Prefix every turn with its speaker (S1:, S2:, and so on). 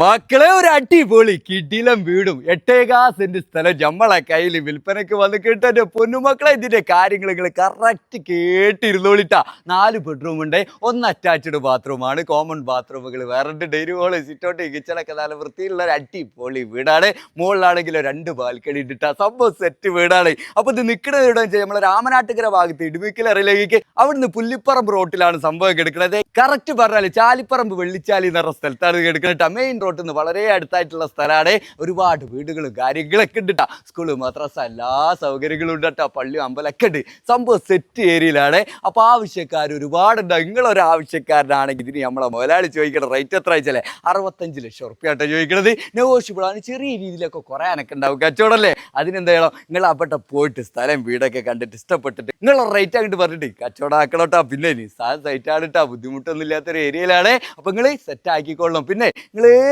S1: മക്കളെ ഒരു അടിപൊളി കിടിലം വീടും 8.5 സെന്റ് സ്ഥലം നമ്മളെ കയ്യിൽ വിൽപ്പനക്ക് വന്ന് കിട്ടെ പൊന്നുമക്കളെ. ഇതിന്റെ കാര്യങ്ങൾ നിങ്ങൾ കറക്റ്റ് കേട്ടിരുന്നോളിട്ടാ. 4 ബെഡ്റൂം ഉണ്ട്, 1 അറ്റാച്ച്ഡ് ബാത്റൂമാണ്, കോമൺ ബാത്റൂമുകൾ വേറെ ഉണ്ട്, ഡൈനിങ് ഹോള്, സിറ്റൗട്ട്, കിച്ചണൊക്കെ നല്ല വൃത്തിയുള്ള ഒരു അടിപൊളി വീടാണ്. മുകളിലാണെങ്കിലോ 2 ബാൽക്കണി ഇട്ടിട്ടാ സംഭവം സെറ്റ് വീടാണ്. അപ്പൊ ഇത് നിൽക്കുന്നത് എവിടെയാണെന്ന് വെച്ചാൽ നമ്മളെ രാമനാട്ടുകര ഭാഗത്ത് ഇടുമിക്കലറിലേക്ക് അവിടുന്ന് പുല്ലിപ്പറമ്പ് റോട്ടിലാണ് സംഭവം എടുക്കുന്നത്. കറക്റ്റ് പറഞ്ഞാൽ ചാലിപ്പറമ്പ് വെള്ളിച്ചാലി എന്ന സ്ഥലത്താണ് എടുക്കുന്നത്. മെയിൻ റോട്ടിൽ നിന്ന് വളരെ അടുത്തായിട്ടുള്ള സ്ഥലമാണ്. ഒരുപാട് വീടുകളും കാര്യങ്ങളൊക്കെ ഉണ്ട് കേട്ടോ. സ്കൂള്, മദ്രസ, എല്ലാ സൗകര്യങ്ങളും ഉണ്ട് കേട്ടോ. പള്ളി, അമ്പലമൊക്കെ ഉണ്ട്. സംഭവം സെറ്റ് ഏരിയയിലാണ്. അപ്പോൾ ആവശ്യക്കാർ ഒരുപാടുണ്ട്. നിങ്ങളൊരു ആവശ്യക്കാരനാണെങ്കിൽ ഇതിന് നമ്മളെ മുതലാളി ചോദിക്കണം റേറ്റ് എത്ര വെച്ചാലേ 65 ലക്ഷം റുപ്യാട്ടോ ചോദിക്കണത്. നെഗോഷ്യബിൾ ആണ്. ചെറിയ രീതിയിലൊക്കെ കുറയാനൊക്കെ ഉണ്ടാവും. കച്ചവടമല്ലേ, അതിനെന്താ ചെയ്യണം, നിങ്ങൾ അവിടെ പോയിട്ട് സ്ഥലം വീടൊക്കെ കണ്ടിട്ട് ഇഷ്ടപ്പെട്ടിട്ട് നിങ്ങളെ റേറ്റ് അങ്ങോട്ട് പറഞ്ഞിട്ട് കച്ചവടം ആക്കണം കേട്ടോ. പിന്നെ സൈറ്റാണ് കേട്ടോ, ബുദ്ധിമുട്ടൊന്നും ഇല്ലാത്തൊരു ഏരിയയിലാണ്. അപ്പോൾ നിങ്ങൾ സെറ്റ് ആക്കിക്കൊള്ളണം. പിന്നെ നിങ്ങൾ